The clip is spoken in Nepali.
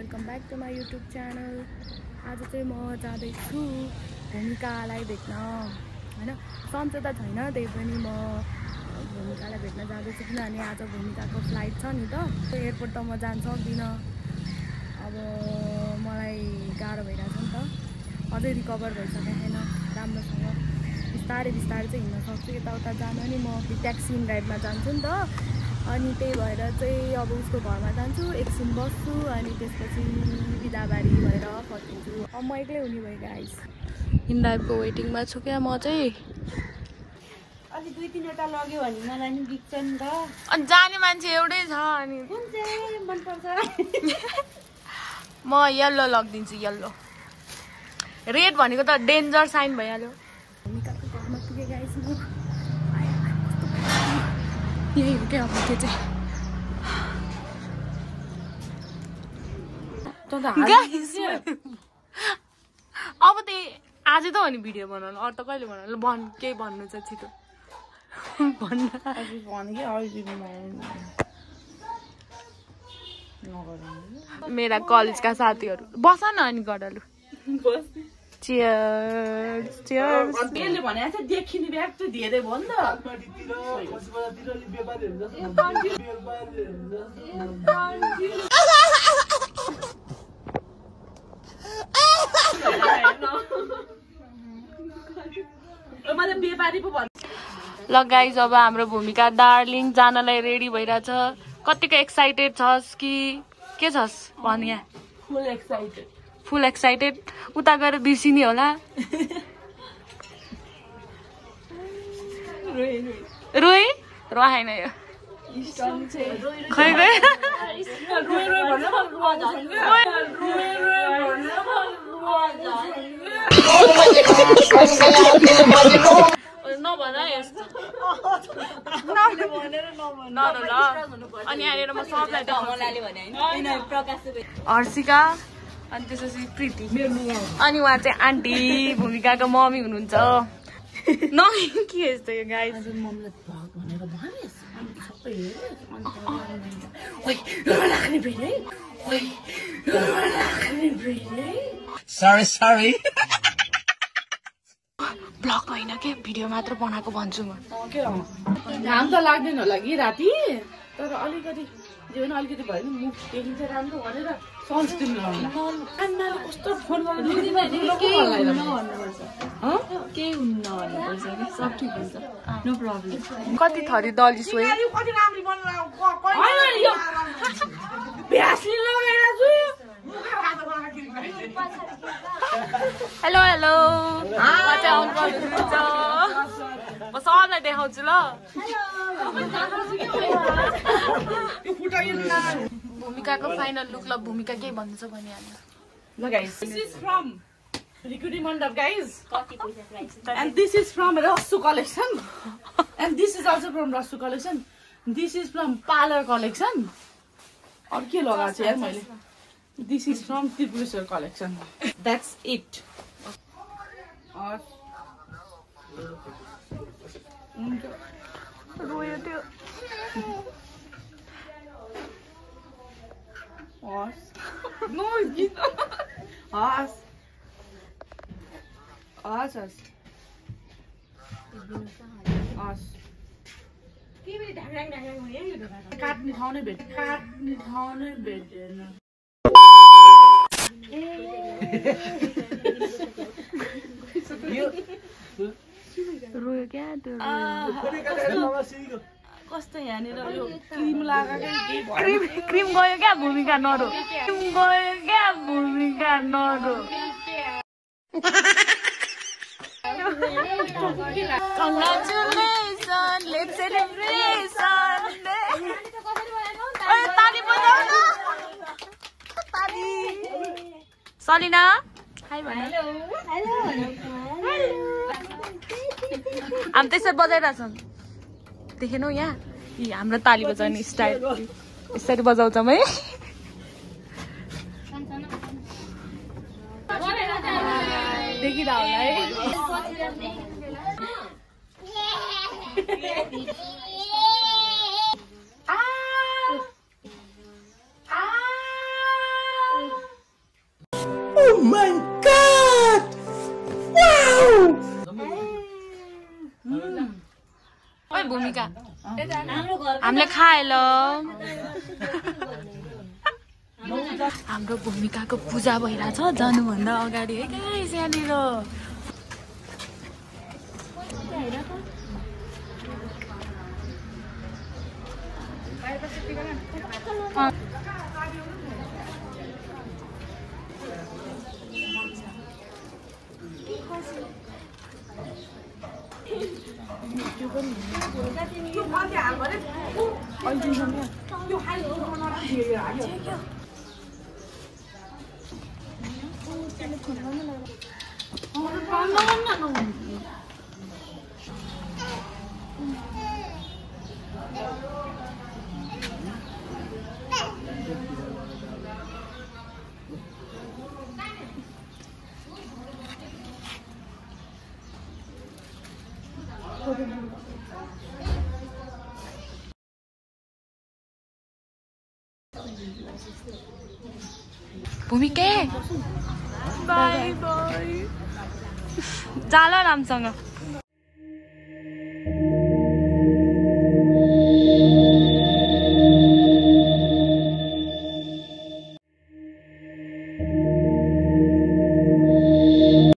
Welcome back to my YouTube channel. आज चाहिँ म जाँदैछु भूमिकालाई भेट्न हैन। सन्चो त छैन, त्यही पनि म भूमिकालाई भेट्न जाँदैछु किनभने आज भूमिकाको फ्लाइट छ नि त। एयरपोर्ट त म जान सक्दिनँ, अब मलाई गाह्रो भइरहेछ नि त। अझै रिकभर भइसकेको छैन राम्रोसँग, बिस्तारै बिस्तारै चाहिँ हिँड्न सक्छु। यताउता जान नि म ट्याक्सी राइडमा जान्छु नि त, अनि त्यही भएर चाहिँ अब उसको घरमा जान्छु, एकछिन बस्छु, अनि त्यसपछि बिदाबारी भएर फर्किन्छु। अब म एक्लै हुने भयो गाइस। इन्डाइभको वेटिङमा छु क्या म चाहिँ। अलि 2-3 वटा लग्यो भने मलाई नि दिक्छ नि त। अनि जाने मान्छे एउटै छ, अनि कुन चाहिँ मन पर्छ? म येल्लो लगिदिन्छु, येल्लो। रेड भनेको त डेन्जर साइन भइहाल्यो। भूमिकाको घरमा पुगे गाइस म। यही हो क्या अब त्यो चाहिँ। अब त्यही आज त हो नि भिडियो बनाउनु, अरू त कहिले बनाउनु? केही भन्नु छ छिटो भन्न। मेरा कलेजका साथीहरू बस न अनि गडलु। Cheers cheers. बेलले भने चाहिँ देखिने ब्याग चाहिँ धेरै भयो नि त। ल गाइज, अब हाम्रो भूमिका दार्जिलिङ जानलाई रेडी भइरहेछ। कतिको एक्साइटेड छस् कि के छस् भन यहाँ? फुल एक्साइटेड। फुल एक्साइटेड। उता गएर बिर्सिने होला। रोइ रहेन यो खै गए। नभन यस्तो अनि यहाँनिर म सबलाई हर्षिका, अनि त्यसपछि प्रीति, अनि उहाँ चाहिँ आन्टी भूमिकाको मम्मी हुनुहुन्छ। के यस्तो यो गाइस। सरी ब्लग होइन के, भिडियो मात्र बनाएको भन्छु म। घाम त लाग्दैन होला कि राति, तर अलिकति जे पनि अलिकति भयो नि मुख देखिन्छ राम्रो भनेर सनस्क्रिन लगाउनु। आन्नाले कस्तो फोन गर्नु केही हुन्न भन्नुपर्छ कि सब ठिक हुन्छ, नो प्रब्लम। कति थरी दली सोही हेलो हेलो, म सबलाई देखाउँछु ल। भूमिकाको फाइनल लुक। ल भूमिका के भन्नु छ भनिहाल्नु। ल गाइस, दिस इज फ्रम रिकुटी मण्डप guys, and this is from Rassu collection, and this is also from Rassu collection, this is from Parlor collection। और के लगाएको छु यार मैले? This is from Tripureshwar collection। That's it। रोयो त्यो। No, git. As काट्ने ठाउँ नै भेटेन। रोयो क्या त्यो। कस्तो यहाँनिर यो क्रिम लगाएको क्रिम गयो क्या भूमिका नरो। क्रिम गयो क्या भूमिका नरो। Congratulations, let's celebration। ताली बजाऊ न, ताली। सलिना हाई भन। हामी त्यसरी बजाइरहेछौँ, देखेनौ यहाँ? यी हाम्रो ताली बजाउने स्टाइल यसरी बजाउँछौँ है। देखिरह होला है। भूमिका हामीले खाए ल हाम्रो भूमिकाको पूजा भइरहेछ जानुभन्दा अगाडि है गाइस यहाँनिर भूमिके बाई बाई जाला रामसँग